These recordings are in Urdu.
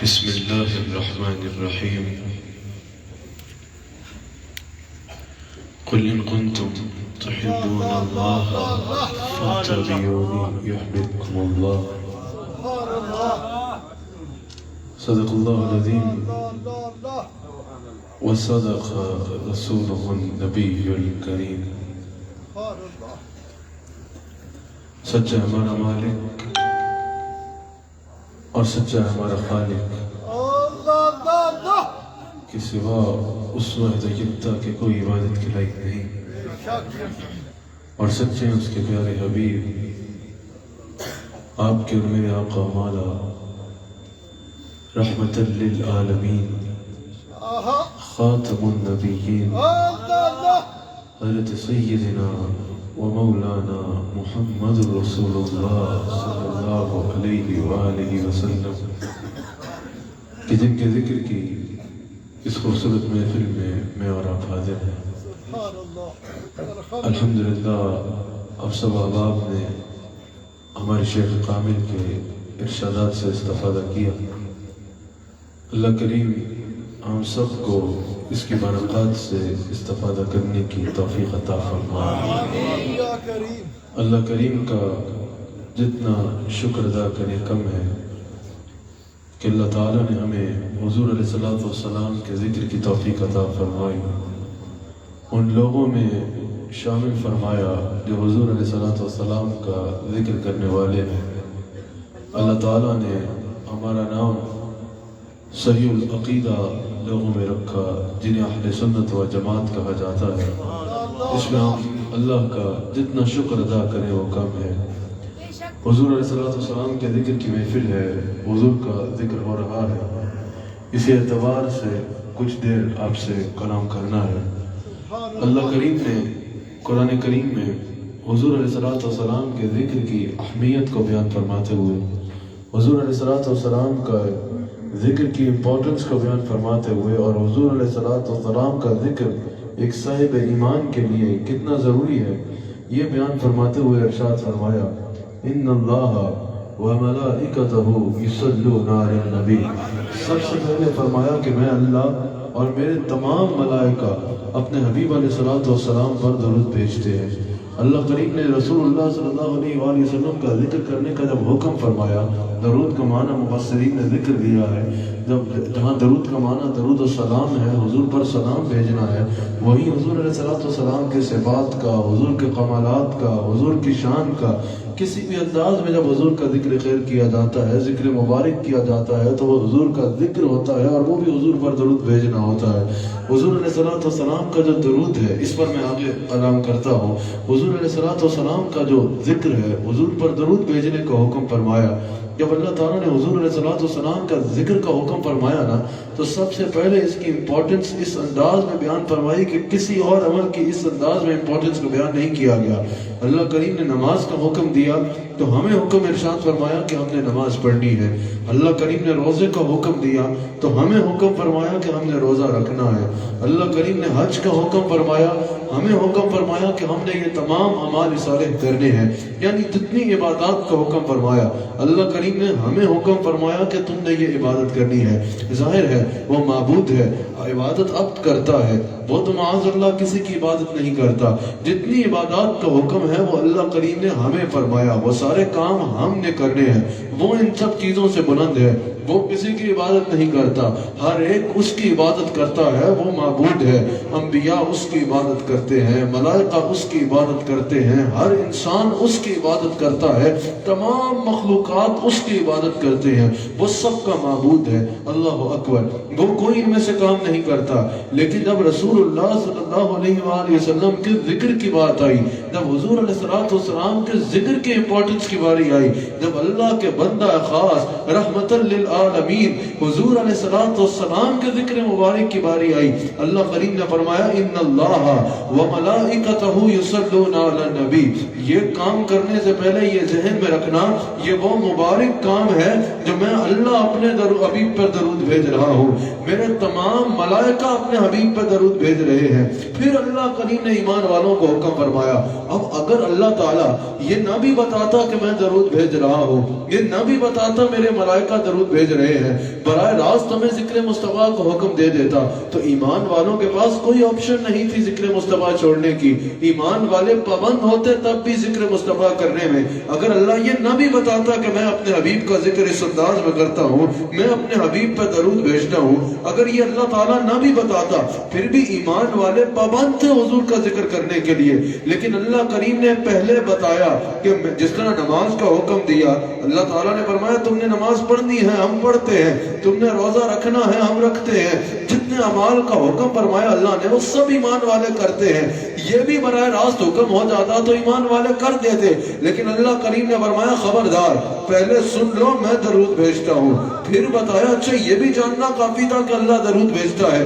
بسم الله الرحمن الرحيم قل إن كنتم تحبون الله فاتبعوني يحببكم الله صدق الله العظيم وصدق رسوله النبي الكريم سچا ہمارا مالک اور سچا ہمارا خالق کہ سوا اس وحدہ یکتا کے کوئی عبادت کے لائق نہیں، اور سچے اس کے پیارے حبیب آپ کے اور میرے آقا مولا رحمت للعالمین خاتم النبیین حضرت سیدنا و مولانا محمد رسول اللہ صلی اللہ علیہ وآلہ وسلم کہ جن کے ذکر کی اس خوبصورت محفل میں میں اور آپ حاضر ہیں۔ الحمدللہ اب سب احباب نے ہمارے شیخ کامل کے ارشادات سے استفادہ کیا۔ اللہ کریم ہم سب کو اس کی برکات سے استفادہ کرنے کی توفیق عطا فرمائے۔ اللہ کریم کا جتنا شکر ادا کرے کم ہے کہ اللہ تعالیٰ نے ہمیں حضور علیہ السلام کے ذکر کی توفیق عطا فرمائی، ان لوگوں میں شامل فرمایا جو حضور علیہ السلام کا ذکر کرنے والے ہیں۔ اللہ تعالیٰ نے ہمارا نام صحیح العقیدہ لوگوں میں رکھا جنہیں اہل سنت و جماعت کہا جاتا ہے۔ اس میں ہم اللہ کا جتنا شکر ادا کریں وہ کم ہے۔ حضور علیہ السلام کے ذکر کی محفل ہے، حضور کا ذکر ہو رہا ہے، اسی اعتبار سے کچھ دیر آپ سے کلام کرنا ہے۔ اللہ کریم نے قرآن کریم میں حضور علیہ السلام کے ذکر کی اہمیت کو بیان فرماتے ہوئے، حضور علیہ السلام کا ذکر کی امپورٹنس کو بیان فرماتے ہوئے، اور حضور علیہ السلام کا ذکر ایک صاحب ایمان کے لیے کتنا ضروری ہے یہ بیان فرماتے ہوئے ارشاد فرمایا، ان اللہ وملائکتہ یصلون علی النبی۔ سب سے پہلے فرمایا کہ میں اللہ اور میرے تمام ملائکہ اپنے حبیب علیہ السلام پر درود بھیجتے ہیں۔ اللہ کریم نے رسول اللہ صلی اللہ علیہ وآلہ وسلم کا ذکر کرنے کا جب حکم فرمایا، درود کا معنی مفسرین نے ذکر دیا ہے، جہاں درود کا معنی درود و سلام ہے، حضور پر سلام بھیجنا ہے، وہی حضور علیہ السلام کے صفات کا، حضور کے کمالات کا، حضور کی شان کا کسی بھی انداز میں جب حضور کا ذکر خیر کیا جاتا ہے، ذکر مبارک کیا جاتا ہے، تو وہ حضور کا ذکر ہوتا ہے، اور وہ بھی حضور پر درود بھیجنا ہوتا ہے۔ حضور علیہ السلام کا جو درود ہے، اس پر میں آگے کلام کرتا ہوں۔ حضور علیہ السلام کا جو ذکر ہے، حضور پر درود بھیجنے کا حکم فرمایا۔ جب اللہ تعالیٰ نے حضور علیہ السلام کا ذکر کا حکم فرمایا نا، تو سب سے پہلے اس کی امپورٹنس اس انداز میں بیان فرمائی کہ کسی اور عمل کی اس انداز میں امپورٹنس کو بیان نہیں کیا گیا۔ اللہ کریم نے نماز کا حکم دیا تو ہمیں حکم ارشاد فرمایا کہ ہم نے نماز پڑھنی ہے۔ اللہ کریم نے روزے کا حکم دیا تو ہمیں حکم فرمایا کہ ہم نے روزہ رکھنا ہے۔ اللہ کریم نے حج کا حکم فرمایا، ہمیں حکم فرمایا کہ ہم نے یہ تمام اعمال صالح کرنے ہیں، یعنی جتنی عبادات کا حکم فرمایا اللہ کریم نے ہمیں حکم فرمایا کہ تم نے یہ عبادت کرنی ہے۔ ظاہر ہے وہ معبود ہے، عبادت عبد کرتا ہے، وہ تو معاذ اللہ کسی کی عبادت نہیں کرتا۔ جتنی عبادات کا حکم ہے وہ اللہ کریم نے ہمیں فرمایا، وہ سارے کام ہم نے کرنے ہیں۔ وہ ان سب چیزوں سے بلند ہے، وہ کسی کی عبادت نہیں کرتا، ہر ایک اس کی عبادت کرتا ہے، وہ معبود ہے۔ انبیاء اس کی عبادت کرتے ہیں، ملائکہ اس کی عبادت کرتے ہیں، ہر انسان اس کی عبادت کرتا ہے، تمام مخلوقات اس کی عبادت کرتے ہیں، وہ سب کا معبود ہے۔ اللہ اکبر، وہ کوئی ان میں سے کام نہیں کرتا۔ لیکن جب رسول اللہ صلی اللہ علیہ وآلہ وسلم کے ذکر کی بات آئی، جب حضور علیہ السلام کے ذکر کے امپورٹنس کی باری آئی، جب اللہ کے بندہ خاص رحمت للعالمین حضور علیہ السلام کے ذکر مبارک کی باری آئی، اللہ کریم نے فرمایا ان اللہ وملائکتہ یصلون علی النبی۔ یہ کام کرنے سے پہلے یہ ذہن میں رکھنا، یہ وہ مبارک کام ہے جو میں اللہ اپنے حبیب پر درود بھیج رہا ہوں، میرے تمام ملائکہ اپنے حبیب پر درود بھیج رہے ہیں۔ پھر اللہ کریم نے ایمان والوں کو حکم فرمایا۔ اب اگر اللہ تعالیٰ یہ نہ بھی بتاتا کہ میں درود بھیج رہا ہوں، یہ نہ بھی بتاتا میرے ملائکہ درود بھیج رہے ہیں، براہ راست ہمیں ذکر مصطفیٰ کو حکم دے دیتا تو ایمان والوں کے پاس کوئی آپشن نہیں تھی ذکر مصطفیٰ چھوڑنے کی۔ ایمان والے پابند ہوتے تب بھی ذکر مصطفیٰ کرنے میں۔ اگر اللہ یہ نہ بھی بتاتا کہ میں اپنے حبیب کا ذکر اس انداز میں کرتا ہوں، میں اپنے حبیب پہ درود بھیجتا ہوں، اگر یہ اللہ تعالیٰ نہ بھی بتاتا پھر بھی ایمان والے پابند تھے حضور کا ذکر کرنے کے لیے۔ لیکن اللہ کریم نے پہلے بتایا کہ جس طرح نماز کا حکم دیا، اللہ تعالیٰ نے فرمایا تم نے نماز پڑھنی ہے ہم پڑھتے ہیں، تم نے روزہ رکھنا ہے ہم رکھتے ہیں، جتنے اعمال کا حکم فرمایا اللہ نے وہ سب ایمان والے کرتے ہیں۔ یہ بھی براہ راست حکم ہو جاتا تو ایمان والے کر دیتے، لیکن اللہ کریم نے فرمایا خبردار پہلے سن لو میں درود بھیجتا ہوں، پھر بتایا اچھا یہ بھی جاننا کافی تھا کہ اللہ درود بھیجتا ہے،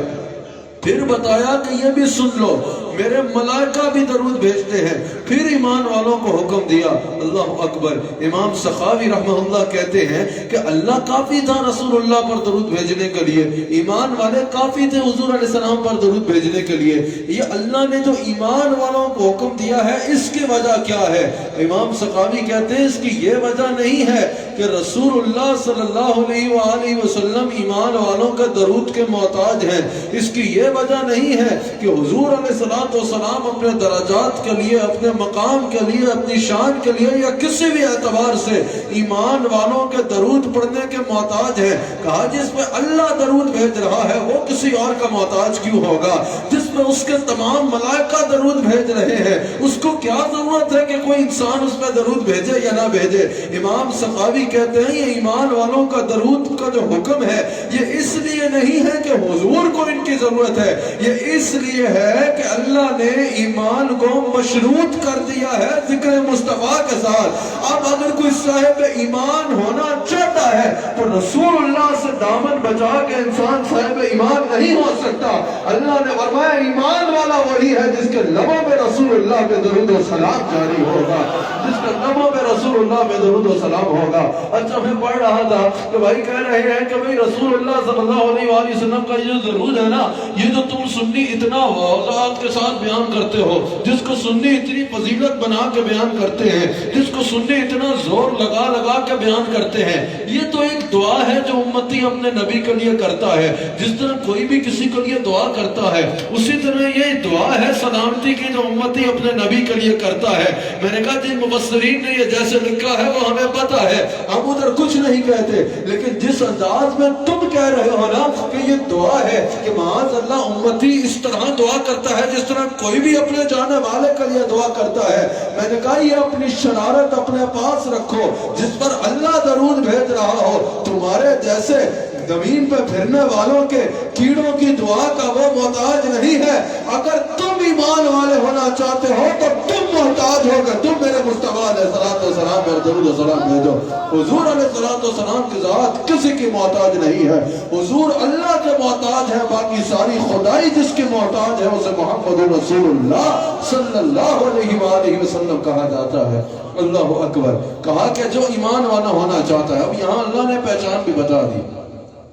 پھر بتایا کہ یہ بھی سن لو میرے ملائکہ بھی درود بھیجتے ہیں، پھر ایمان والوں کو حکم دیا۔ اللہ اکبر۔ امام سخاوی رحمہ اللہ کہتے ہیں کہ اللہ کافی تھا رسول اللہ پر درود بھیجنے کے لیے، ایمان والے کافی تھے حضور علیہ السلام پر درود بھیجنے کے لیے، یہ اللہ نے جو ایمان والوں کو حکم دیا ہے اس کی وجہ کیا ہے؟ امام سخاوی کہتے ہیں اس کی یہ وجہ نہیں ہے کہ رسول اللہ صلی اللہ علیہ وآلہ وسلم ایمان والوں کا درود کے محتاج ہیں، اس کی یہ وجہ نہیں ہے کہ حضور علیہ السلام اپنے درجات کے لیے، اپنے مقام کے لیے، اپنی شان کے لیے یا کسی بھی اعتبار سے ایمان والوں کے درود پڑھنے کے محتاج ہیں۔ کہا جس پہ اللہ درود بھیج رہا ہے وہ کسی اور کا محتاج کیوں ہوگا؟ جس پہ اس کے تمام ملائکہ درود بھیج رہے ہیں اس کو کیا ضرورت ہے کہ کوئی انسان اس پہ درود بھیجے یا نہ بھیجے؟ امام سخاوی کہتے ہیں یہ ایمان والوں کا درود کا جو حکم ہے یہ اس لیے نہیں ہے کہ حضور کو ان کی ضرورت ہے، یہ اس لیے ہے کہ اللہ نے ایمان کو مشروط کر دیا ہے ذکر مصطفیٰ کے ساتھ۔ اب اگر کوئی صاحب ایمان ہونا چاہتا ہے تو رسول اللہ سے دامن بچا کے انسان صاحب ایمان نہیں ہو سکتا۔ اللہ نے فرمایا ایمان والا وہی ہے جس کے لبوں پہ رسول اللہ پہ درود و سلام جاری ہوگا، جس کے لبوں پہ رسول اللہ پہ درود و سلام ہوگا۔ اچھا میں پڑھ رہا تھا کہ بھائی کہہ رہے ہیں کہ بھائی رسول اللہ صلی اللہ علیہ وآلہ وسلم کا یہ درود ہے نا، یہ جو تم سنی اتنا وضاحت کے ساتھ بیان کرتے ہو، جس کو سنی اتنی فضیلت بنا کے بیان کرتے ہیں، جس کو سنی اتنا زور لگا لگا کے بیان کرتے ہیں، یہ تو ایک دعا ہے جو امتی اپنے نبی کے لیے کرتا ہے۔ جس طرح کوئی بھی کسی کے لیے دعا کرتا ہے اسی طرح یہ دعا ہے سلامتی کی جو امتی اپنے نبی کے لیے کرتا ہے۔ میں نے کہا جن مفسرین نے یہ جیسے لکھا ہے وہ ہمیں پتا ہے، ہم ادھر کچھ نہیں کہتے، لیکن جس انداز میں تم کہہ رہے ہو نا کہ یہ دعا ہے کہ معاذ اللہ امتی اس طرح دعا کرتا ہے جس طرح کوئی بھی اپنے جانے والے کے لیے دعا کرتا ہے، میں نے کہا یہ اپنی شرارت اپنے پاس رکھو، جس پر اللہ درود بھیج رہا ہو تمہارے جیسے زمین پہ پھرنے والوں کے کیڑوں کی دعا کا وہ محتاج نہیں ہے۔ اگر تم ایمان والے ہونا چاہتے ہو تو تم محتاج ہو گے، تم میرے مصطفیٰ علیہ السلام پر درود و سلام بھیجو۔ حضور علیہ السلام کی ذات کسی کی محتاج نہیں ہے، حضور اللہ کے محتاج ہے، باقی ساری خدائی جس کی محتاج ہے اسے محمد رسول اللہ صلی اللہ علیہ وآلہ وسلم کہا جاتا ہے۔ اللہ اکبر۔ کہا کہ جو ایمان والا ہونا چاہتا ہے، اب یہاں اللہ نے پہچان بھی بتا دی،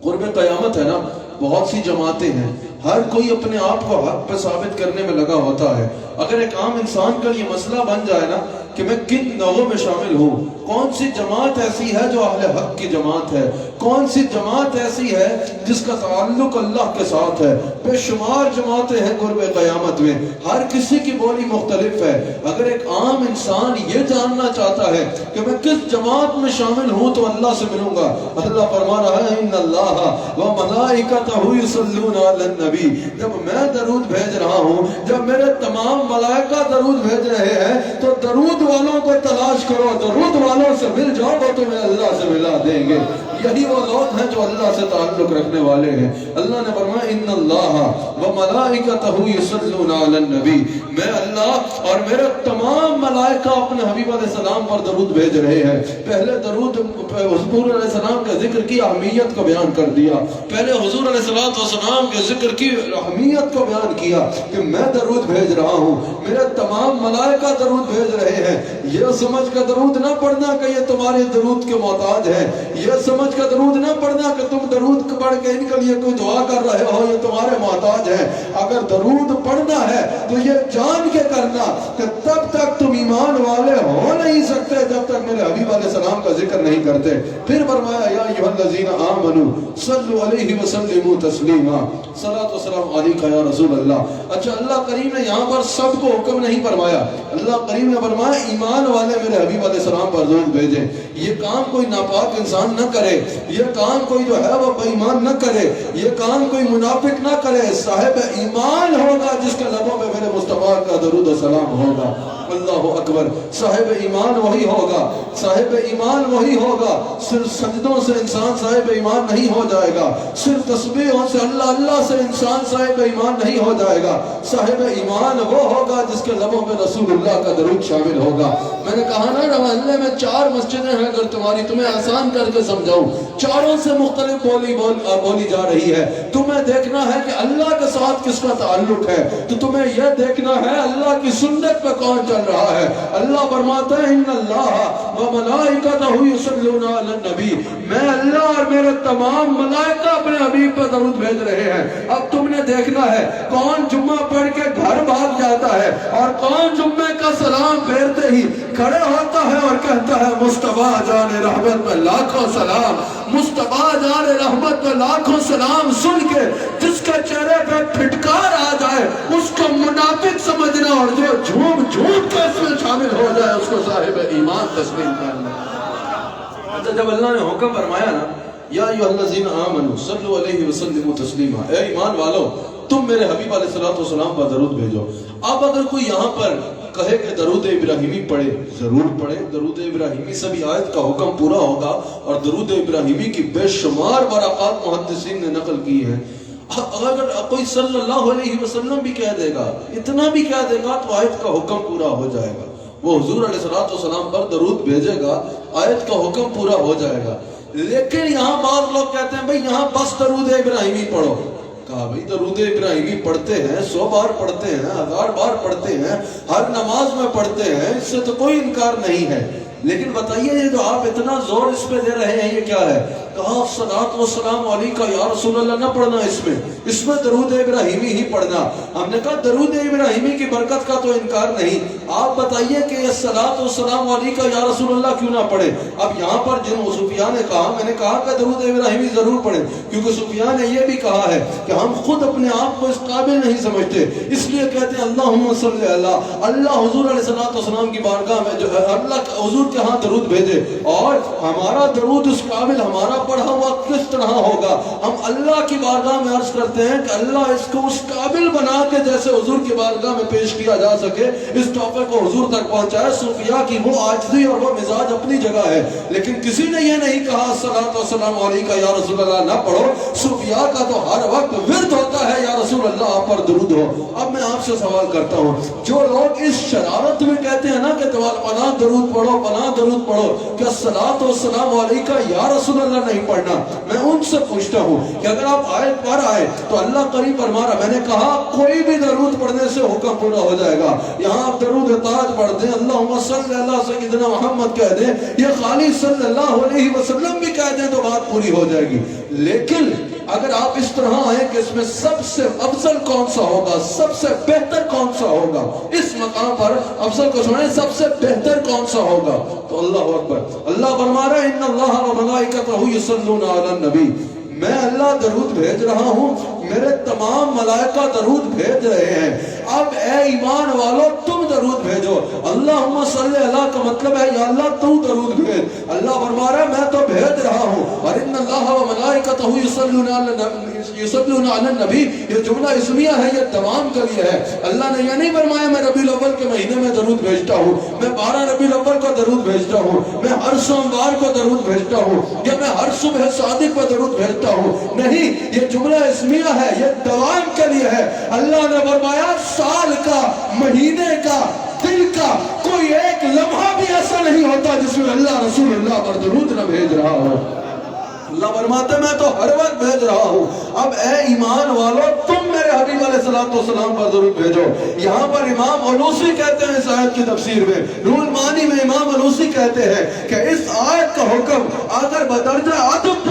قرب قیامت ہے نا، بہت سی جماعتیں ہیں، ہر کوئی اپنے آپ کو حق پہ ثابت کرنے میں لگا ہوتا ہے۔ اگر ایک عام انسان کا یہ مسئلہ بن جائے نا کہ میں کن نوعوں میں شامل ہوں، کون سی جماعت ایسی ہے جو اہل حق کی جماعت ہے، کون سی جماعت ایسی ہے جس کا تعلق اللہ کے ساتھ ہے، بے شمار جماعتیں ہیں قرب قیامت میں، ہر کسی کی بولی مختلف ہے۔ اگر ایک عام انسان یہ جاننا چاہتا ہے کہ میں کس جماعت میں شامل ہوں تو اللہ سے ملوں گا، اللہ فرما رہا ہے ان اللہ وملائکتہ یصلون علی النبی، جب میں درود بھیج رہا ہوں، جب میرے تمام ملائکہ درود بھیج رہے ہیں تو درود والوں کو تلاش کرو، درود والوں سے مل جاؤ، وہ تمہیں اللہ سے ملا دیں گے۔ یہی وہ لوگ ہیں جو اللہ سے تعلق رکھنے والے ہیں۔ اللہ نے فرمایا ان اللہ وملائکتہ یصلون علی النبی، میں اللہ اور میرے تمام ملائکہ اپنے حبیب علیہ السلام پر درود بھیج رہے ہیں۔ پہلے درود حضور علیہ السلام کے ذکر کی اہمیت کو بیان کر دیا، پہلے حضور علیہ السلام کے ذکر کی اہمیت کو بیان کیا کہ میں درود بھیج رہا ہوں، میرے تمام ملائکہ درود بھیج رہے ہیں۔ یہ سمجھ کر درود نہ پڑھنا کہ یہ تمہارے درود کے محتاج ہے، یہ سمجھ سمجھ کر درود نہ پڑھنا کہ تم درود پڑھ کے ان کے لیے کوئی دعا کر رہے ہو، یہ تمہارے محتاج ہے۔ اگر درود پڑھنا ہے تو یہ جان کے کرنا کہ تب تک تم ایمان والے ہو نہیں سکتے جب تک میرے حبیب علیہ السلام کا ذکر نہیں کرتے۔ پھر فرمایا یا ایھا الذین آمنوا صلوا علیہ وسلموا تسلیما، صلاۃ و سلام علیک یا رسول اللہ۔ اچھا، اللہ کریم نے یہاں پر سب کو حکم نہیں فرمایا، اللہ کریم نے فرمایا ایمان والے میرے حبیب علیہ السلام پر درود بھیجیں۔ یہ کام کوئی ناپاک انسان نہ کرے، یہ کام کوئی جو ہے وہ بے ایمان نہ کرے، یہ کام کوئی منافق نہ کرے۔ صاحب ایمان ہوگا جس کے لبوں پہ میرے مصطفیٰ کا درود و سلام ہوگا۔ اللہ اکبر، صاحب ایمان وہی ہوگا، صاحب ایمان وہی ہوگا۔ صرف سجدوں سے انسان صاحب ایمان نہیں ہو جائے گا، صرف تسبیحوں سے اللہ اللہ سے انسان صاحب ایمان نہیں ہو جائے گا۔ صاحب ایمان وہ ہوگا جس کے لبوں پہ رسول اللہ کا درود شامل ہوگا۔ میں نے کہا نا محلے میں 4 مسجدیں ہیں، اگر تمہیں آسان کر کے سمجھاؤں، چاروں سے مختلف بولی جا رہی ہے۔ تمہیں دیکھنا ہے کہ اللہ کے ساتھ کس کا تعلق ہے، تو تمہیں یہ دیکھنا ہے اللہ کی سنت پہ کون چل رہا ہے۔ اللہ فرماتا ہے ان اللہ و ملائکتہ یصلون علی النبی، میں اللہ اور میرے تمام ملائکہ اپنے حبیب پہ درود بھیج رہے ہیں۔ اب تم نے دیکھنا ہے کون جمعہ پڑھ کے گھر بھاگ جاتا ہے اور کون جمعے کا سلام پھیرتے ہی کھڑے ہوتا ہے اور کہتا ہے مصطفیٰ جان رحمت میں لاکھوں سلام، مصطفیٰ جان رحمت میں لاکھوں سلام۔ سن کے جس کے چہرے پہ پھٹکار آ جائے اس کو منافق سمجھنا، اور جو جھوم کے اس میں شامل ہو جائے اس کو صاحب ایمان تسلیم کرنا۔ اچھا، جب اللہ نے حکم فرمایا نا یا ایھا الذین آمنوا صلوا علیہ وسلموا تسلیما، اے ایمان والو تم میرے حبیب علیہ السلام پر درود بھیجو۔ اب اگر کوئی یہاں پر کہے کہ درود ابراہیمی پڑھے، ضرور پڑھے، درود ابراہیمی سے بھی آیت کا حکم پورا ہوگا، اور درود ابراہیمی کی بے شمار برکات محدثین نے نقل کی ہیں۔ اگر کوئی صلی اللہ علیہ وسلم بھی کہہ دے گا، اتنا بھی کہہ دے گا، تو آیت کا حکم پورا ہو جائے گا۔ وہ حضور علیہ السلام پر درود بھیجے گا، آیت کا حکم پورا ہو جائے گا۔ لیکن یہاں بعض لوگ کہتے ہیں بھئی یہاں بس درود ابراہیمی پڑھو۔ کہا بھئی درود ابراہیمی پڑھتے ہیں، 100 بار پڑھتے ہیں، 1000 بار پڑھتے ہیں، ہر نماز میں پڑھتے ہیں، اس سے تو کوئی انکار نہیں ہے۔ لیکن بتائیے یہ جو آپ اتنا زور اس پہ دے رہے ہیں یہ کیا ہے؟ کہا صلاۃ و سلام علیکہ یا رسول اللہ نہ پڑھنا، اس میں درود ابراہیمی ہی پڑھنا۔ ہم نے کہا درود ابراہیمی کی برکت کا تو انکار نہیں، آپ بتائیے کہ یہ صلاۃ و سلام علیکہ یا رسول اللہ کیوں نہ پڑھے؟ اب یہاں پر جن سفیان نے کہا، میں نے کہا کہ درود ابراہیمی ضرور پڑھیں، کیونکہ سفیان نے یہ بھی کہا ہے کہ ہم خود اپنے آپ کو اس قابل نہیں سمجھتے، اس لیے کہتے ہیں اللہم صلی اللہ حضور علیہ السلام کی بارگاہ میں جو ہے اللہ حضور کے ہاں درود بھیجے، اور ہمارا درود اس قابل ہمارا پڑھا ہوا کس طرح ہوگا؟ ہم اللہ کی بارگاہ میں عرض کرتے ہیں کہ اللہ اس کو اس قابل بنا کے جیسے حضور کی بارگاہ میں پیش کیا جا سکے، اس تحفے کو حضور تک پہنچائے۔ صوفیاء کی وہ عاجزی اور وہ مزاج اپنی جگہ ہے، لیکن کسی نے یہ نہیں کہا صلاۃ و سلام علیکہ یا رسول اللہ نہ پڑھو۔ صوفیاء کا تو ہر وقت ورد ہوتا ہے یا رسول اللہ آپ پر درود ہو۔ اب میں آپ سے سوال کرتا ہوں، جو لوگ اس شرارت میں کہتے ہیں نا کہ پناہ درود پڑھو، پناہ درود پڑھو، کیا صلاۃ و سلام علیکہ یا رسول اللہ نہیں پڑھنا؟ میں ان سے پوچھتا ہوں کہ اگر آپ آیت پڑھ آئے تو اللہ قریب فرما رہا، میں نے کہا کوئی بھی درود پڑھنے سے حکم پورا ہو جائے گا۔ یہاں آپ درود تاج پڑھ دیں، اللہم صلی اللہ سیدنا محمد کہہ دیں، یہ خالی صلی اللہ علیہ وسلم بھی کہہ دیں تو بات پوری ہو جائے گی۔ لیکن اگر آپ اس طرح آئیں کہ اس میں سب سے افضل کون سا ہوگا، سب سے بہتر کون سا ہوگا، اس مقام پر افضل کو سنیں، سب سے بہتر کون سا ہوگا، تو اللہ اکبر، اللہ فرما رہا ہے ان اللہ و ملائکتہ یصلون علی النبی، میں اللہ درود بھیج رہا ہوں، میرے تمام ملائکہ درود بھیج رہے ہیں۔ اب اے ایمان والو تم درود بھیجو۔ اللہم صلی اللہ کا مطلب ہے یا اللہ تو درود بھیج۔ اللہ فرما رہا ہے میں تو بھیج رہا ہوں، اور ان اللہ و ملائکتہ یصلون علی النبی، یہ جملہ اسمیہ ہے، یہ دوام کے لیے ہے۔ اللہ نے یہ نہیں فرمایا میں ربیع الاول کے مہینے میں درود بھیجتا ہوں، میں 12 ربیع الاول کو درود بھیجتا ہوں، میں ہر سوموار کو درود بھیجتا ہوں، یا میں ہر صبح صادق کو درود بھیجتا ہوں۔ نہیں، یہ جملہ اسمیہ ہے، یہ دوام کے لیے ہے۔ اللہ نے فرمایا سال کا، مہینے کا، دن کا کوئی ایک لمحہ بھی ایسا نہیں ہوتا جس میں اللہ رسول اللہ پر درود نہ بھیج رہا ہو۔ اللہ فرماتے میں تو ہر وقت بھیج رہا ہوں۔ اب اے ایمان والو تم میرے حبیب علیہ السلام پر درود بھیجو۔ یہاں پر امام علوسی کہتے ہیں اس آیت کی تفسیر میں، روح المعانی میں امام علوسی کہتے ہیں کہ اس آیت کا حکم اگر بدرجہ ادب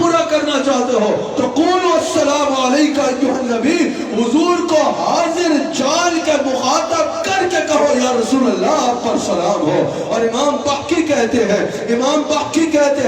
چاہتے ہو تو قولوا السلام علیکہ ایھا النبی، حضور کو حاضر جان کے مخاطب کر کے کہو یا رسول اللہ آپ پر سلام ہو۔ اور امام باقی کہتے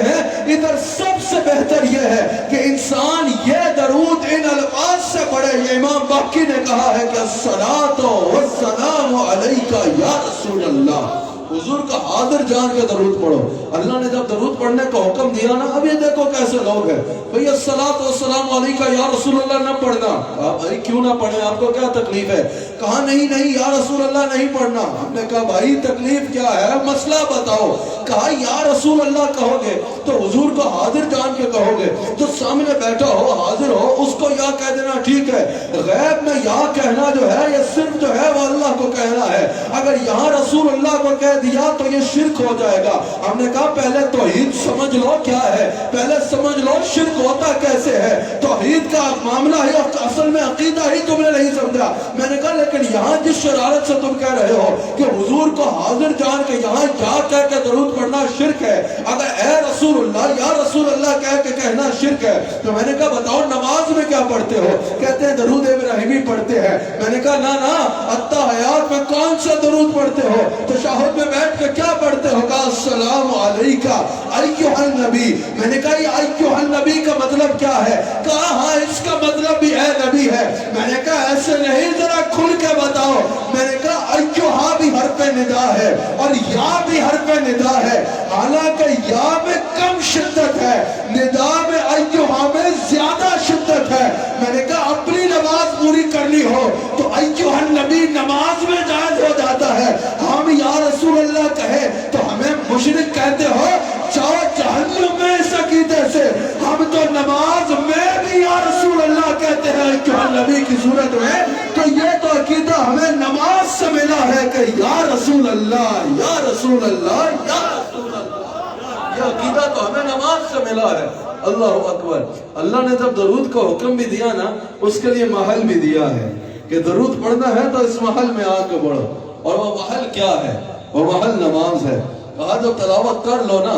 ہیں ادھر سب سے بہتر یہ ہے کہ انسان یہ درود ان الفاظ سے پڑھے۔ یہ امام باقی نے کہا ہے کہ الصلاۃ والسلام علیکہ یا رسول اللہ، حضور کا حاضر جان کے درود پڑھو۔ اللہ نے جب درود پڑھنے کا حکم دیا نا، اب یہ دیکھو کیسے لوگ ہیں بھئی الصلاۃ والسلام علیکہ یا رسول اللہ نہ پڑھنا۔ کہا بھائی کیوں نہ پڑھیں، آپ کو کیا تکلیف ہے؟ کہا نہیں یا رسول اللہ نہیں پڑھنا۔ ہم نے کہا بھائی تکلیف کیا ہے، مسئلہ بتاؤ۔ کہا یا رسول اللہ کہو گے تو حضور کو حاضر جان کے کہو گے، جو سامنے بیٹھا ہو حاضر ہو اس کو یا کہہ دینا ٹھیک ہے، غیب میں یا کہنا جو ہے یہ صرف جو ہے وہ اللہ کو کہنا ہے۔ اگر یہاں رسول اللہ کو کہہ دیا تو یہ شرک ہو جائے گا۔ ہم نے کہا پہلے توحید سمجھ لو کیا ہے، پہلے سمجھ لو شرک ہوتا کیسے ہے۔ توحید کا معاملہ ہے اور اصل میں عقیدہ ہی تم نے نہیں سمجھا۔ میں نے کہا لیکن یہاں جس شرارت سے تم کہہ رہے ہو کہ حضور کو حاضر جان کے یہاں کیا کہہ کے درود پڑھنا شرک ہے، اگر اے رسول اللہ یا رسول اللہ کہہ کے کہنا شرک ہے تو میں نے کہا بتاؤ نماز میں کیا پڑھتے ہو؟ کہتے ہیں درود ابراہیمی پڑھتے ہیں۔ میں نے کہا نا التحیات میں کون سا درود پڑھتے ہو؟ تشہد میں بیٹھ کے کیا پڑھتے ہو؟ کہا السلام علیکہ ایھا النبی۔ میں نے کہا یہ ایھا النبی کا مطلب کیا ہے؟ کہا ہاں اس کا مطلب بھی اے نبی ہے۔ میں نے کہا ایسے نہیں، ذرا کھل کے بتاؤ۔ میں نے کہا ایھا بھی حرف ندا ہے اور یا بھی حرف ندا ہے، حالانکہ یا میں کم شدت ہے، ندا میں ایھا میں زیادہ شدت ہے۔ میں نے کہا اپنی نماز پوری کرنی ہو تو ایھا النبی نماز میں جائز ہو جاتا ہے، ہم یا رسول اللہ کہے تو ہمیں مشرک کہتے ہو، جاؤ جہنم میں اس عقیدے سے۔ ہم تو نماز میں بھی یا رسول اللہ کہتے ہیں ایھا النبی کی صورت میں، تو یہ تو عقیدہ ہمیں نماز سے ملا ہے کہ یا رسول اللہ یا رسول اللہ یا رسول اللہ، یہ عقیدہ تو ہمیں نماز سے ملا ہے۔ اللہ اکبر۔ اللہ نے جب درود کا حکم بھی دیا نا، اس کے لیے محل بھی دیا ہے کہ درود پڑھنا ہے تو اس محل میں آ کے پڑھو، اور وہ محل کیا ہے؟ وہ محل نماز ہے۔ کہا جب تلاوت کر لو نا،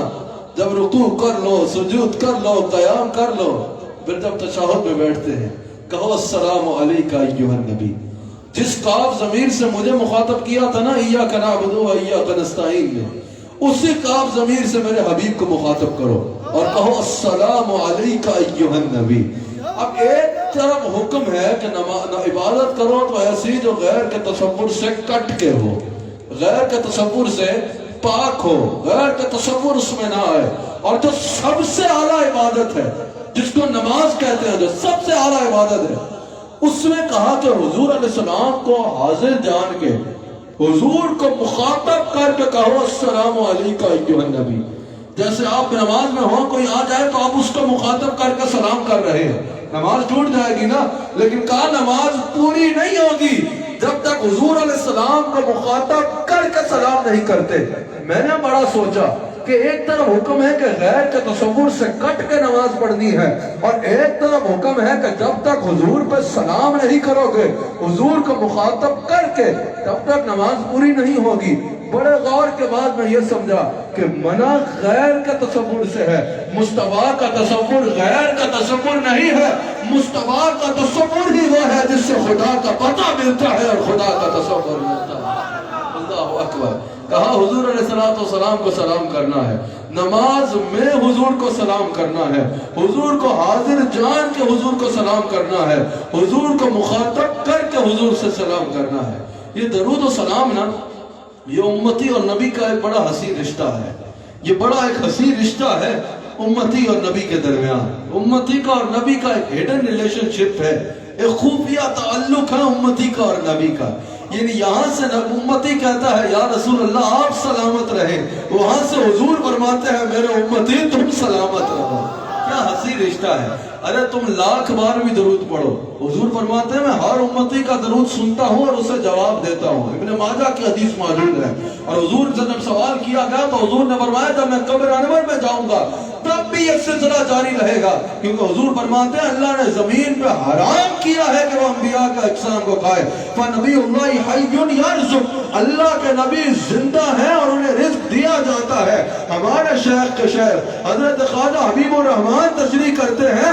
جب رکوع کر لو، سجود کر لو، قیام کر لو، پھر جب تشہد میں بیٹھتے ہیں کہو السلام علیکہ ایھا النبی۔ جس کاف ضمیر سے مجھے مخاطب کیا تھا نا ایاک نعبد و ایاک نستعین میں، اسی کاف ضمیر سے میرے حبیب کو مخاطب کرو اور کہو السلام علیکہ ایھا النبی۔ اب ایک طرف حکم ہے کہ عبادت کرو تو ایسی جو غیر کے تصور سے کٹ کے ہو، غیر کے تصور سے پاک ہو، غیر کے تصور اس میں نہ آئے، اور جو سب سے اعلیٰ عبادت ہے جس کو نماز کہتے ہیں، جو سب سے اعلیٰ عبادت ہے، اس میں کہا کہ حضور علیہ السلام کو حاضر جان کے حضور کو مخاطب کر کے کہو السلام علیکہ ایھا النبی۔ جیسے آپ نماز میں ہو، کوئی آ جائے تو آپ اس کو مخاطب کر کے سلام کر رہے ہیں، نماز ٹوٹ جائے گی نا۔ لیکن کہا نماز پوری نہیں ہوگی جب تک حضور علیہ السلام کو مخاطب کر کے سلام نہیں کرتے۔ میں نے بڑا سوچا کہ ایک طرف حکم ہے کہ غیر کے تصور سے کٹ کے نماز پڑھنی ہے، اور ایک طرف حکم ہے کہ جب تک حضور پہ سلام نہیں کرو گے، حضور کو مخاطب کر کے، تب تک نماز پوری نہیں ہوگی۔ بڑے غور کے بعد میں یہ سمجھا کہ منع غیر کا تصور سے ہے، مصطفیٰ کا تصور غیر کا تصور نہیں ہے۔ مصطفیٰ کا تصور ہی وہ ہے جس سے خدا کا پتہ ملتا ہے اور خدا کا تصور ملتا ہے۔ اللہ اکبر۔ کہا حضور علیہ السلام کو سلام کرنا ہے، نماز میں حضور کو سلام کرنا ہے، حضور کو حاضر جان کے حضور کو سلام کرنا ہے، حضور کو مخاطب کر کے حضور سے سلام کرنا ہے۔ یہ درود و سلام نا، یہ امتی اور نبی کا ایک بڑا حسین رشتہ ہے، یہ بڑا ایک حسین رشتہ ہے امتی اور نبی کے درمیان۔ امتی کا اور نبی کا ایک ہیڈن ریلیشن شپ ہے، ایک خفیہ تعلق ہے امتی کا اور نبی کا۔ یعنی یہاں سے امتی کہتا ہے یا رسول اللہ آپ سلامت رہیں، وہاں سے حضور فرماتے ہیں میرے امتی تم سلامت رہو۔ کیا حسین رشتہ ہے۔ ارے تم لاکھ بار بھی درود پڑھو، حضور فرماتے ہیں میں ہر امتی کا درود سنتا ہوں اور اسے جواب دیتا ہوں۔ ابن ماجہ کی حدیث موجود ہے، اور حضور سے جب سوال کیا گیا تو حضور نے فرمایا جب میں قبر انور میں جاؤں گا تب بھی یہ سلسلہ جاری رہے گا، کیونکہ حضور فرماتے ہیں اللہ نے زمین پہ حرام کیا ہے کہ وہ انبیاء کا اجسام کو کھائے۔ فنبی اللہ حی یرزق، اللہ کے نبی زندہ ہیں اور انہیں رزق دیا جاتا ہے۔ ہمارے شیخ کے شیخ حضرت خواجہ حبیب الرحمن تشریح کرتے ہیں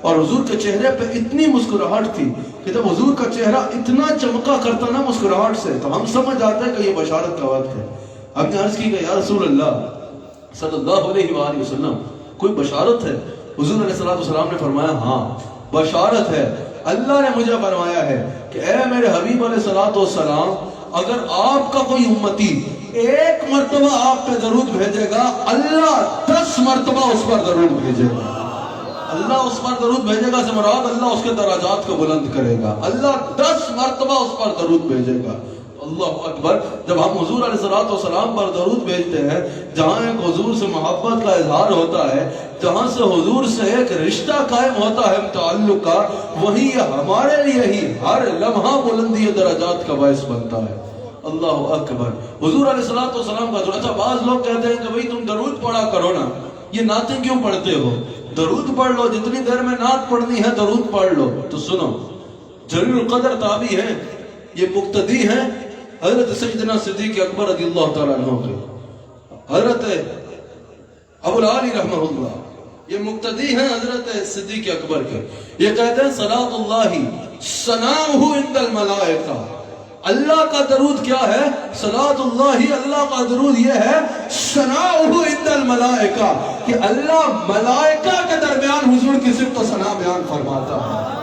اور حضور کے چہرے پہ اتنی مسکراہٹ تھی کہ جب حضور کا چہرہ اتنا چمکا کرتا نا مسکراہٹ سے تو ہم سمجھ جاتے ہیں کہ یہ بشارت کا وقت ہے. ہم نے عرض کی کہ یا رسول اللہ صلی اللہ علیہ وآلہ وسلم کوئی بشارت ہے؟ حضور علیہ السلام نے فرمایا ہاں بشارت ہے. اللہ نے مجھے فرمایا ہے کہ اے میرے حبیب علیہ السلام اگر آپ کا کوئی امتی ایک مرتبہ آپ پہ درود بھیجے گا اللہ 10 مرتبہ اس پر درود بھیجے گا. اللہ اس پر درود بھیجے گا سے مراد اللہ اس کے درجات کو بلند کرے گا. اللہ 10 مرتبہ اس پر درود بھیجے گا. اللہ اکبر. جب ہم حضور علیہ السلام پر درود بھیجتے ہیں جہاں ایک حضور سے محبت کا اظہار ہوتا ہے, جہاں سے حضور سے ایک رشتہ قائم ہوتا ہے تعلق کا, وہی ہمارے لیے ہی ہر لمحہ بلندی درجات کا باعث بنتا ہے. اللہ اکبر. حضور علیہ السلام کا اچھا بعض لوگ کہتے ہیں کہ بھئی تم درود پڑھا کرو نا, یہ نعتیں کیوں پڑھتے ہو؟ درود پڑھ لو, جتنی دیر میں نعت پڑھنی ہے درود پڑھ لو. تو سنو, جلیل القدر تابعی ہیں, یہ مقتدی ہیں حضرت سیدنا صدیق اکبر رضی اللہ تعالیٰ عنہ کے, حضرت ابو العالی رحمہ اللہ, یہ مقتدی ہیں حضرت صدیق اکبر کے. یہ کہتے ہیں صلاۃ اللہ ثناؤہ عند الملائکہ, اللہ کا درود کیا ہے؟ صلاۃ اللہ, اللہ کا درود یہ ہے ثناؤہ عند الملائکہ کہ اللہ ملائکہ کے درمیان حضور کی صفت و ثنا بیان فرماتا ہے.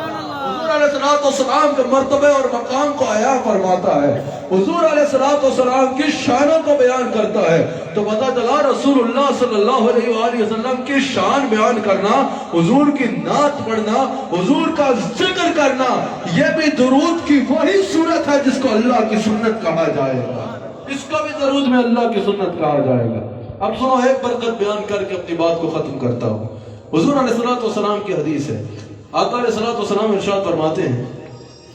حضور علیہ السلام کے مرتبے اور مقام کو عیاں فرماتا ہے, حضور علیہ السلام کی شانوں کو بیان کرتا ہے. تو پتہ چلا رسول اللہ صلی اللہ علیہ وآلہ وسلم کی شان بیان کرنا, حضور کی نعت پڑھنا, حضور کا ذکر کرنا, یہ بھی درود کی وہی صورت ہے جس کو اللہ کی سنت کہا جائے گا. اس کو بھی درود میں اللہ کی سنت کہا جائے گا. اب سنو ایک برکت بیان کر کے اپنی بات کو ختم کرتا ہوں. حضور علیہ السلام کی حدیث ہے, آقا علیہ السلام ارشاد فرماتے ہیں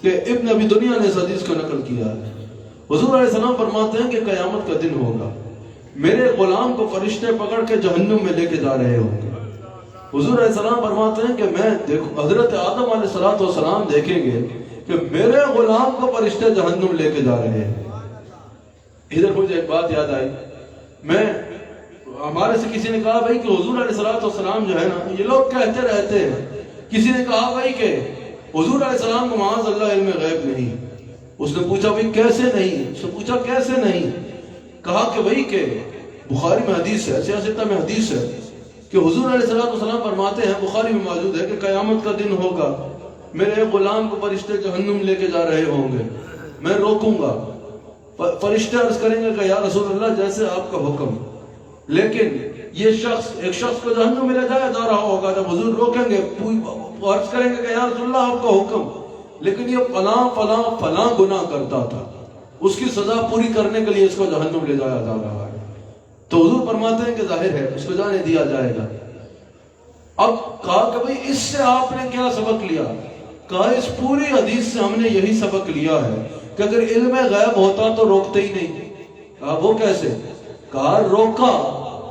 کہ ابن ابی دنیا نے اس حدیث کو نقل کیا ہے. حضور علیہ السلام فرماتے ہیں کہ قیامت کا دن ہوگا, میرے غلام کو فرشتے پکڑ کے جہنم میں لے کے جا رہے ہوں گے. حضور علیہ السلام فرماتے ہیں کہ میں حضرت آدم علیہ السلام دیکھیں گے کہ میرے غلام کو فرشتے جہنم لے کے جا رہے ہیں. ادھر مجھے ایک بات یاد آئی, ہمارے سے کسی نے کہا بھائی کہ حضور علیہ السلام جو ہے نا, یہ لوگ کہتے رہتے ہیں, کسی نے کہا بھائی کہ حضور علیہ السلام کو معاذ اللہ علم غیب نہیں. اس نے پوچھا بھائی کیسے نہیں؟ اس نے پوچھا کیسے نہیں؟ کہا کہ بھائی کہ بخاری میں حدیث ہے, سیاستہ میں حدیث ہے کہ حضور علیہ السلام فرماتے ہیں, بخاری میں موجود ہے کہ قیامت کا دن ہوگا, میرے غلام کو فرشتے جہنم لے کے جا رہے ہوں گے, میں روکوں گا. فرشتے عرض کریں گے کہ یا رسول اللہ جیسے آپ کا حکم, لیکن یہ ایک شخص کو جہنم میں لے جایا جا رہا ہوگا. جب حضور روکیں گے عرض کریں گے کہ یا رسول اللہ آپ کا حکم, لیکن یہ فلاں فلاں فلاں گناہ کرتا تھا, اس کی سزا پوری کرنے کے لیے اس کو جہنم لے جایا جا رہا ہے. تو حضور فرماتے ہیں کہ ظاہر ہے اس کو جانے دیا جائے گا. اب کہا کہ بھئی اس سے آپ نے کیا سبق لیا؟ کہا اس پوری حدیث سے ہم نے یہی سبق لیا ہے کہ اگر علم غیب ہوتا تو روکتے ہی نہیں. کہا وہ کیسے؟ کہا روکا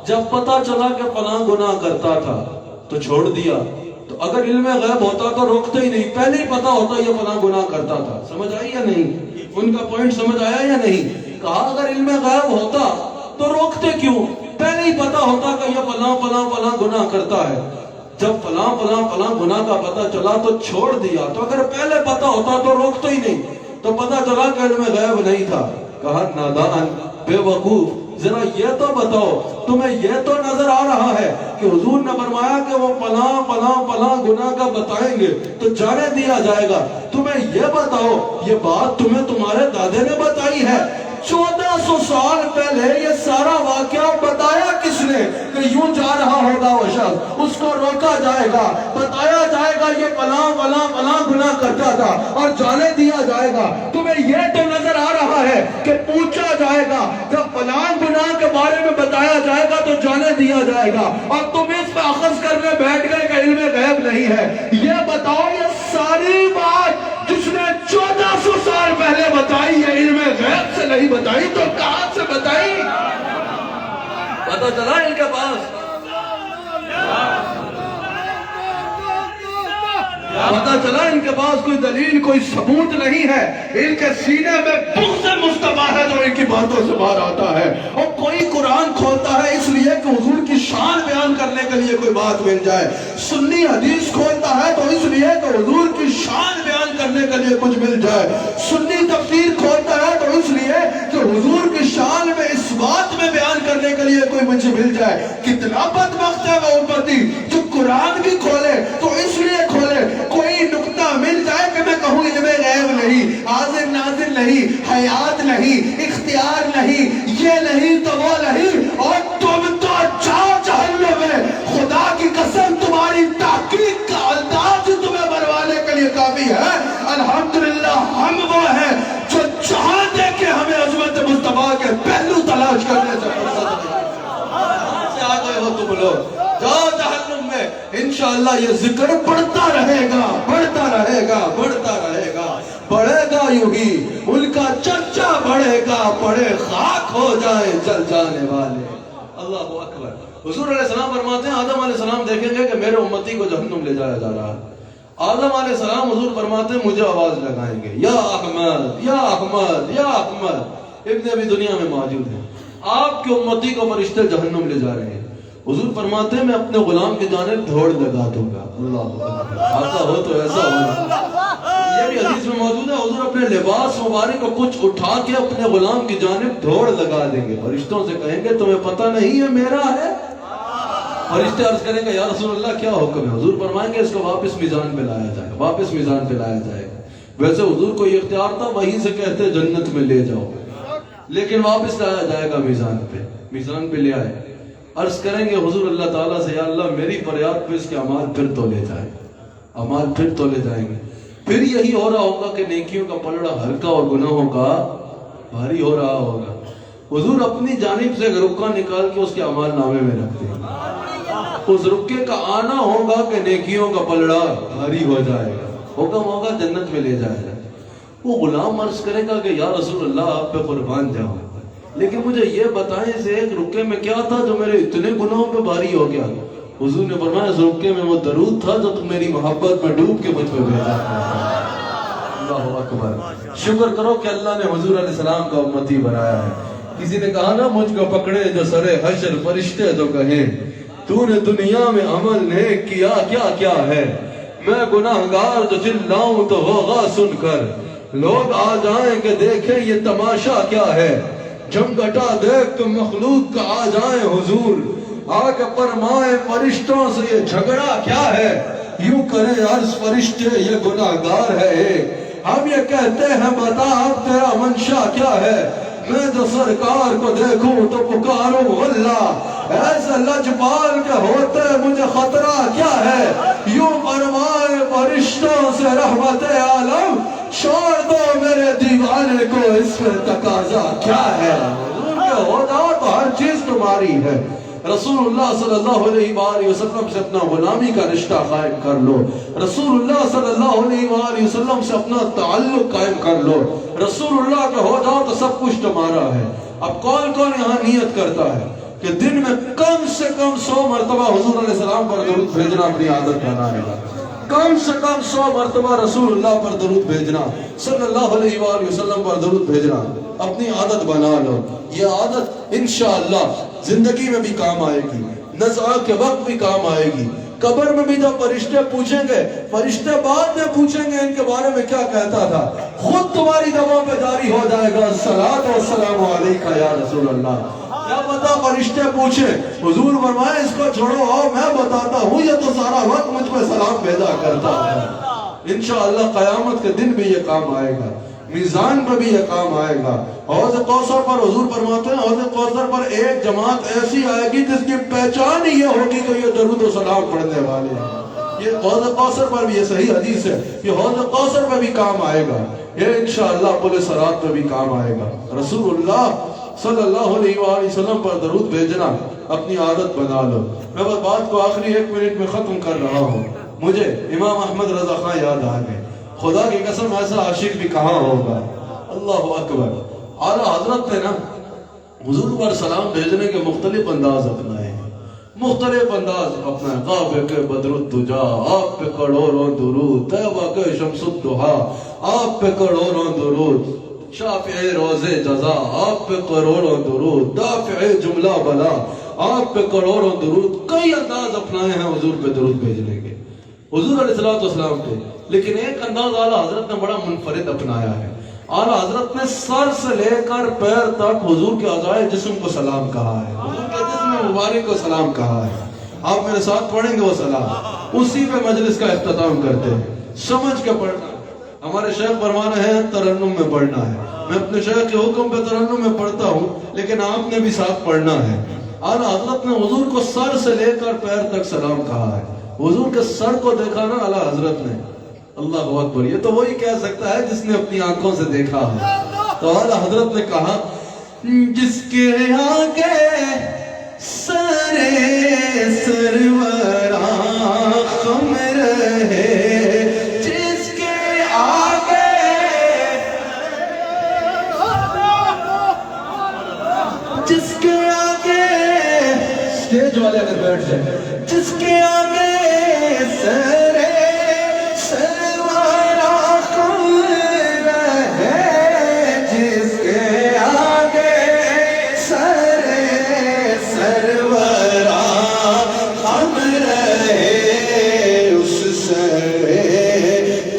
جب پتا چلا کہ فلاں گناہ کرتا تھا تو چھوڑ دیا. تو اگر علم غیب ہوتا تو روکتے ہی نہیں, پہلے ہی پتا ہوتا یہ فلاں گناہ کرتا تھا. سمجھ آئی یا نہیں؟ ان کا پوائنٹ سمجھ آیا یا نہیں؟ کہا اگر علم غیب ہوتا تو روکتے کیوں؟ پہلے ہی پتا ہوتا کہ یہ فلاں فلاں فلاں گناہ کرتا ہے. جب فلاں فلاں فلاں گناہ کا پتا چلا تو چھوڑ دیا. تو اگر پہلے پتا ہوتا تو روکتے ہی نہیں, تو پتا چلا کہ علم غیب نہیں تھا. کہا نادان, بے وقوف, ذرا یہ تو بتاؤ, تمہیں یہ تو نظر آ رہا ہے کہ حضور نے فرمایا کہ وہ فلاں فلاں فلاں گناہ کا بتائیں گے تو جانے دیا جائے گا. تمہیں یہ بتاؤ, یہ بات تمہیں تمہارے دادے نے بتائی ہے. 1400 سال پہلے یہ سارا واقعہ بتایا کس نے کہ یوں جا رہا ہوگا وہ شخص, اس کو روکا جائے گا, بتایا جائے گا یہ فلاں فلاں فلاں گناہ کرتا تھا اور جانے دیا جائے گا. تمہیں یہ تو نظر آ رہا ہے کہ پوچھا جائے گا, جب فلاں گناہ کے بارے میں بتایا جائے گا تو جانے دیا جائے گا, اور تم اس پہ اخذ کرنے بیٹھ گئے کہ علم غیب نہیں ہے. یہ بتاؤ یہ ساری بات جس نے 1400 سال پہلے بتائی ہے علم غیب سے نہیں بتائی تو کہاں سے بتائی؟ پتہ چلا ان کے پاس, پتہ چلا ان کے پاس کوئی دلیل کوئی ثبوت نہیں ہے، ان کے سینے میں بغض مصطفیٰ ہے جو ان کی باتوں سے باہر آتا ہے۔ اور کوئی قرآن کھولتا ہے اس لیے کہ حضور کی شان بیان کرنے کے لیے کوئی بات مل جائے، سنی حدیث کھولتا ہے تو اس لیے کہ حضور کی شان بیان کرنے کے لیے کچھ مل جائے، سنی تفسیر کھولتا ہے تو اس لیے کہ حضور کی شان میں اس بات میں بیان کرنے کے لیے کوئی مجھے مل جائے۔ کتنا بدبخت ہے وہ امتی جو قرآن بھی کھولے تو اس لیے کھولے کوئی نکتہ مل جائے کہ میں کہوں علم غیب نہیں، حاضر ناظر نہیں، حیات نہیں، اختیار نہیں، یہ نہیں تو وہ نہیں، اور تم تو جاؤ جہنم میں۔ خدا کی قسم تمہاری تحقیق کا انداز تمہیں بروانے کے لیے کافی ہے۔ الحمدللہ ہم وہ ہیں جو جہاں دیکھے ہمیں عظمت مصطفیٰ کے پہلو تلاش کرنے سے فرصت نہیں۔ سے آ گئے ہو تم لوگ، جاؤ جہنم میں۔ انشاءاللہ یہ ذکر بڑھتا رہے گا، بڑھتا رہے گا، بڑھتا رہے گا، بڑھے گا یوں ہی، ان کا چرچا بڑھے گا، پڑے خاک ہو جائیں جل جانے والے۔ اللہ اکبر۔ حضور علیہ السلام فرماتے ہیں آدم علیہ السلام دیکھیں گے کہ میرے امتی کو جہنم لے جایا جا رہا ہے۔ آدم علیہ السلام حضور فرماتے ہیں مجھے آواز لگائیں گے، یا احمد یا احمد یا احمد۔ ابن ابی دنیا میں موجود ہے، آپ کی امتی کو فرشتے جہنم لے جا رہے ہیں۔ حضور فرماتے ہیں میں اپنے غلام کی جانب دوڑ لگا دوں گا۔ اللہ آقا ہو تو ایسا ہونا۔ یہ بھی حدیث میں موجود ہے، حضور اپنے لباس مبارک کو کچھ اٹھا کے اپنے غلام کی جانب دوڑ لگا دیں گے، فرشتوں سے کہیں گے تمہیں پتہ نہیں ہے میرا ہے؟ فرشتے عرض کریں گے یا رسول اللہ کیا حکم ہے؟ حضور فرمائیں گے اس کو واپس میزان پہ لایا جائے، واپس میزان پہ لایا جائے۔ ویسے حضور کو یہ اختیار تھا وہیں سے کہتے جنت میں لے جاؤ، لیکن واپس لایا جائے گا میزان پہ، میزان پہ لے آئے۔ عرض کریں گے حضور اللہ تعالیٰ سے یا اللہ میری فریاد پہ اس کے اعمال پھر تو لے جائیں، اعمال پھر تو لے جائیں گے۔ پھر یہی ہو رہا ہوگا کہ نیکیوں کا پلڑا ہلکا اور گناہوں کا بھاری ہو رہا ہوگا۔ حضور اپنی جانب سے رکا نکال کے اس کے اعمال نامے میں رکھتے ہیں، اس رکے کا آنا ہوگا کہ نیکیوں کا پلڑا بھاری ہو جائے گا، حکم ہوگا جنت میں لے جائے گا۔ وہ غلام عرض کرے گا کہ یا رسول اللہ آپ پہ قربان جاؤں، لیکن مجھے یہ بتائیں سے ایک رکے میں کیا تھا جو میرے اتنے گناہوں پہ بھاری ہو گیا؟ حضور نے فرمایا اس رکے میں وہ درود تھا جو تم میری محبت میں ڈوب کے مجھ پہ بھیجا تھا۔ اللہ اکبر۔ شکر کرو کہ اللہ نے حضور علیہ السلام کا امتی بنایا ہے۔ کسی نے کہا نا مجھ کو پکڑے جو سرے حشر فرشتے جو کہیں تو نے دنیا میں عمل نیک کیا کیا کیا ہے، میں گناہگار جو چلاؤں تو ہوگا سن کر لوگ آ جائیں کہ دیکھیں یہ تماشا کیا ہے، جھمگٹا دیکھ تو مخلوق کا آ جائیں حضور، آ کے فرمائے فرشتوں سے یہ جھگڑا کیا ہے، یوں کرے عرض فرشتے یہ گناہگار ہے، ہم یہ کہتے ہیں بتا اب تیرا منشا کیا ہے، میں جو سرکار کو دیکھوں تو پکاروں اللہ، ایسے لجپال کے ہوتے مجھے خطرہ کیا ہے، یوں فرمائے فرشتوں سے رحمت عالم چھوڑ دو میرے دیوانے کو اس پہ تقاضا کیا ہے، حضور کے ہو جاؤ تو ہر چیز تمہاری ہے۔ رسول اللہ صلی اللہ علیہ وآلہ وسلم سے اپنا غلامی کا رشتہ قائم کر لو، رسول اللہ صلی اللہ علیہ وآلہ وسلم سے اپنا تعلق قائم کر لو، رسول اللہ کے ہو جاؤ تو سب کچھ تمہارا ہے۔ اب کون کون یہاں نیت کرتا ہے کہ دن میں کم سے کم 100 مرتبہ حضور علیہ السلام پر درود بھیجنا اپنی عادت بنائے گا، کم سے کم 100 مرتبہ رسول اللہ پر درود بھیجنا، صلی اللہ علیہ وآلہ وسلم پر درود بھیجنا اپنی عادت بنا لو۔ یہ عادت انشاءاللہ زندگی میں بھی کام آئے گی، نزعہ کے وقت بھی کام آئے گی، قبر میں بھی جب فرشتے پوچھیں گے، فرشتے بعد میں پوچھیں گے ان کے بارے میں کیا کہتا تھا، خود تمہاری زبان پہ جاری ہو جائے گا الصلاۃ والسلام علیکہ یا رسول اللہ۔ کیا پتا فرشتے پوچھیں، حضور فرمائے اس کو چھوڑو آؤ میں بتاتا ہوں، یہ تو سارا وقت مجھ پہ سلام بھیجا کرتا ہے۔ انشاءاللہ قیامت کے دن بھی یہ کام آئے گا، میزان پر بھی یہ کام آئے گا۔ حوض کوثر پر حضور فرماتے ہیں حوض کوثر پر ایک جماعت ایسی آئے گی جس کی پہچان ہی یہ ہوگی کہ یہ درود و سلام پڑھنے والے ہیں۔ یہ حوض کوثر پر بھی یہ صحیح حدیث ہے، یہ حوض کوثر پر بھی کام آئے گا، یہ انشاءاللہ پل صراط پر بھی کام آئے گا۔ رسول اللہ صلی اللہ علیہ وآلہ وسلم پر درود بھیجنا اپنی عادت بنا لو۔ میں بس بات کو آخری 1 منٹ میں ختم کر رہا ہوں۔ مجھے امام احمد رضا خان یاد آ گئے، خدا کی قسم ایسا عاشق بھی کہاں ہوگا، اللہ اکبر۔ اعلیٰ حضرت نے نا حضور پر سلام بھیجنے کے مختلف انداز اپنائے ہیں، مختلف انداز اپنا کعبے کے بدر الدجا آپ پہ کروڑوں درود، طیبہ کے شمس الضحا آپ پہ کروڑوں درود، شافع روز جزا آپ پہ کروڑوں درود، دافع جملہ بلا آپ پہ کروڑوں درود۔ کئی انداز اپنائے ہیں حضور پہ درود بھیجنے کے، حضور علیہ السلام پہ، لیکن ایک انداز اعلیٰ حضرت نے بڑا منفرد اپنایا ہے۔ اعلیٰ حضرت نے سر سے لے کر پیر تک حضور کے اعضائے جسم کو سلام کہا ہے، حضور کے جسم مبارک کو سلام کہا ہے۔ آپ میرے ساتھ پڑھیں گے وہ سلام، اسی پہ مجلس کا اختتام کرتے ہیں۔ سمجھ کے پڑھنا، ہمارے شیخ فرمانا ہے ترنم میں پڑھنا ہے، میں اپنے شیخ کے حکم پہ ترنم میں پڑھتا ہوں، لیکن آپ نے بھی ساتھ پڑھنا ہے۔ اعلیٰ حضرت نے حضور کو سر سے لے کر پیر تک سلام کہا ہے۔ حضور کے سر کو دیکھا نا اعلیٰ حضرت نے، اللہ اکبر، یہ تو وہی کہہ سکتا ہے جس نے اپنی آنکھوں سے دیکھا ہے۔ تو اعلیٰ حضرت نے کہا جس کے آگے سرے سرورا خم رہے، جس کے آگے اسٹیج والے اگر بیٹھ جائے، جس کے آگے سرے سرورا خم رہے، جس کے آگے سرے سرورا خم رہے، اس سرے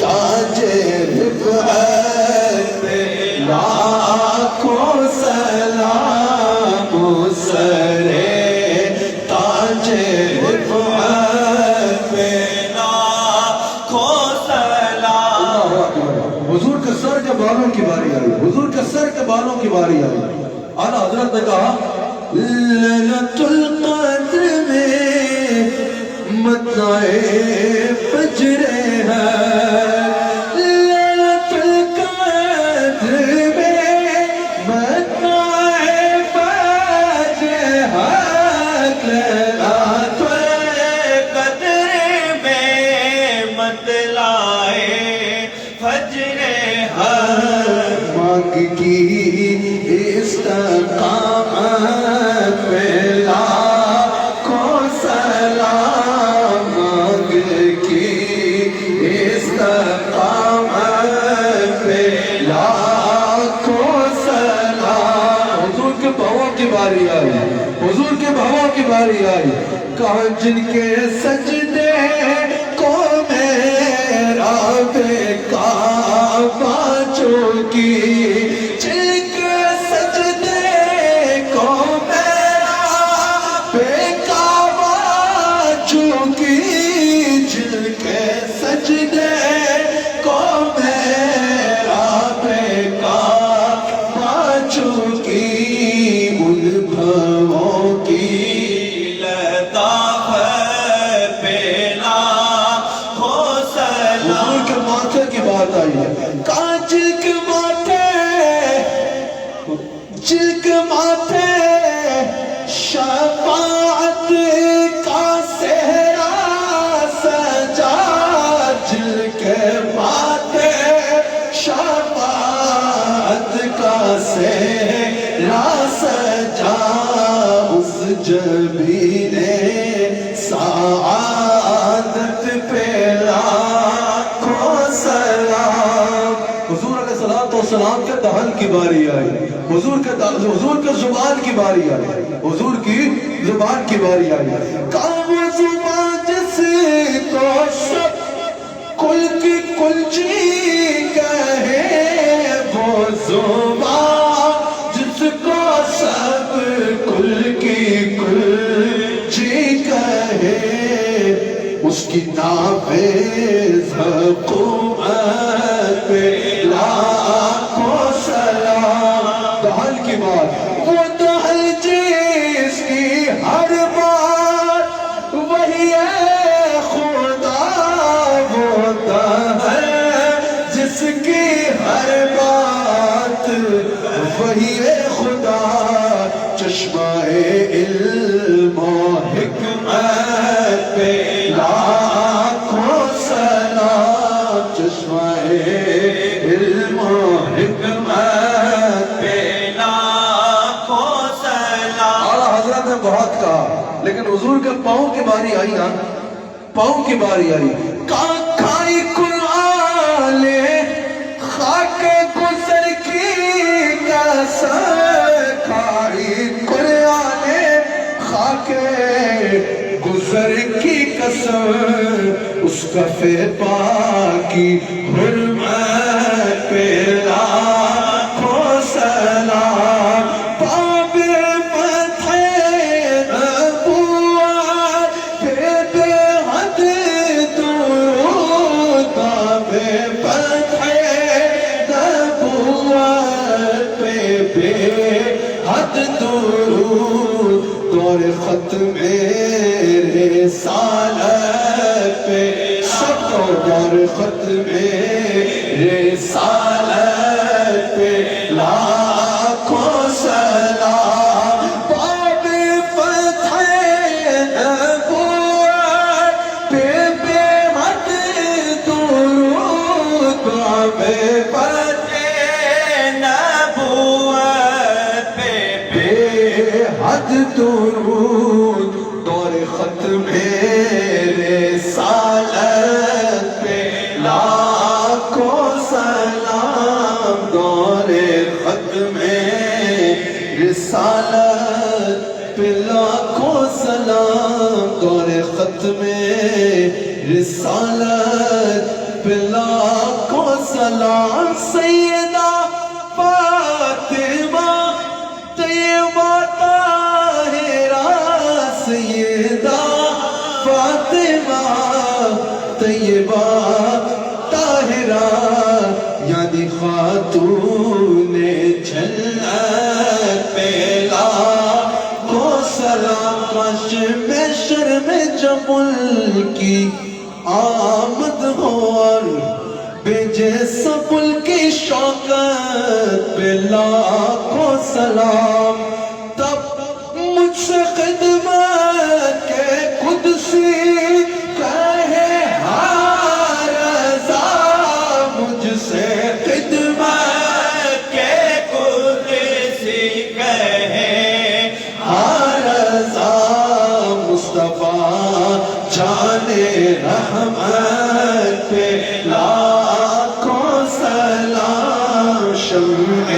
تاج رفعت پہ لاکھوں سلام، اس سرے تاج رفعت پہ لاکھوں سلام۔ حضور کے سر کے بالوں کی باری آئی، حضور کے سر کے بالوں کی باری آئی۔ اعلیٰ حضرت نے کہا لیلۃ القدر میں مطلع فجر ہے، لیلۃ القدر میں مطلع فجر ہے، لیلۃ القدر میں مطلع فجر ہے، مانگ کی استقامت پہ لاکھوں سلام، مانگ کی استقامت پہ لاکھوں سلام۔ حضور کے بہووں کی باری آئی، حضور کے بہووں کی باری آئی، کہاں جن کے سجدے کو میرا بے کعبہ چوکی، جن کے سجدے کو میرا بے کعبہ چوکی، جن کے سجدے کو میرا بے کعبہ چوکی، ان بھووں کی لطافت پہ لاکھوں سلام۔ حضور کے ماتھے کی بات آئی ہے، کاج کے ماتھے، جلک ماتھے شفاعت کا صحرا سجا، جلک ماتھے شفاعت کا صحرا سجا، اس جبین سعادت پہ لاکھوں سلام۔ حضور علیہ السلام کے دہن کی باری آئی، حضور کے زبان کی باری آئی، حضور کی زبان کی باری آئی، کام زبان جس کو سب کل کی کلچی کہے، وہ زبان جس کو سب کل کی کلچی کہے، اس کی نافذ حکومت پہ لاکھوں سلام۔ دہل کی بات، وہ دہل جس کی ہر بات وہی ہے خدا، وہ دہل جس کی ہر بات وہی ہے خدا، چشمہ علم و حکمت پہ لاکھوں سلام، چشمہ علم و حکمت پہ لاکھوں سلام۔ اعلیٰ حضرت نے بہت کہا، لیکن حضور کا پاؤں کی باری آئی نا، پاؤں کی باری آئی، کھائی قرآن خاک گزر کی قسم، کھائی قرآن خاک گزر کی قسم، اس کفِ پاکی حرمت پہ لاکھوں سلام، باب فتح نبوت پہ بے حد درود، باب فتح نبوت پہ بے حد درود، دور ختم رسالت پہ سب کو، دور ختم رسالت پہ لاکھوں سلام، باب فتح نبوت پہ بے حد درود، باب فتح نبوت پہ بے حد درود، دور ختم رسالت پہ لاکھوں سلام، دور ختم رسالت پہ لاکھوں سلام، دور ختم رسالت پہ لاکھوں سلام، سیدہ فاطمہ طیبہ طاہرہ، سیدہ فاطمہ طیبہ طاہرہ، یعنی خاتون جنت پہ لاکھوں سلام، کاش محشر میں جب ان کی آمد ہو اور بھیجے سب ان کی شوکت پہ لاکھوں سلام، تب مجھ سے خدمت کے قدسی کہے ہاں رضا، مجھ سے خدمت کے قدسی کہے ہاں رضا، مصطفیٰ جان رحمت پہ لاکھوں سلام، شمع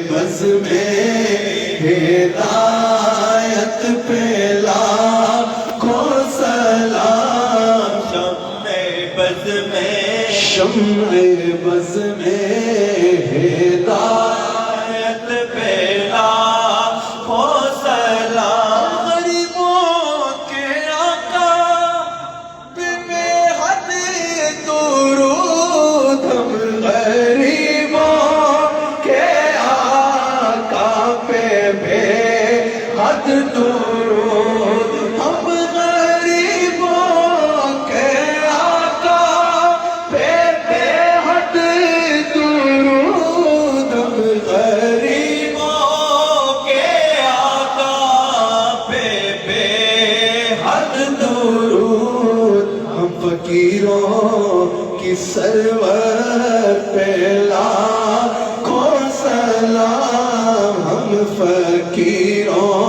بز میں ہدایت پہ لاکھوں سلام، شمع بز میں، شمع بز میں ہدایت پہ لاکھوں سلام، غریبوں کے آقا پہ بے حد درود، ہم غریبوں کے آقا پہ بے حد درود، ہم غریبوں کے آقا پہ بے حد درود، ہم غریبوں کے آقا پہ بے حد درود، ہم فقیروں کی سرور پہ لاکھوں سلام، ہم فقیروں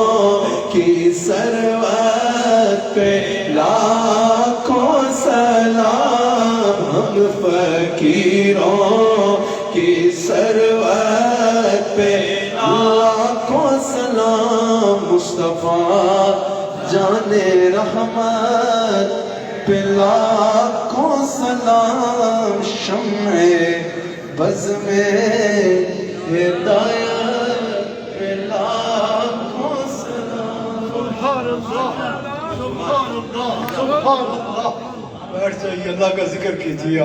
کی سرور پہ لاکھوں سلام، ہم فقیروں کی سرور پہ لاکھوں سلام، مصطفیٰ جان رحمت پہ لاکھوں سلام، شمع بز میں ہدایت پہ لاکھوں سلام، سبحان اللہ، سبحان اللہ، سبحان اللہ، بیٹھ جائیے، اللہ کا ذکر کیجیے۔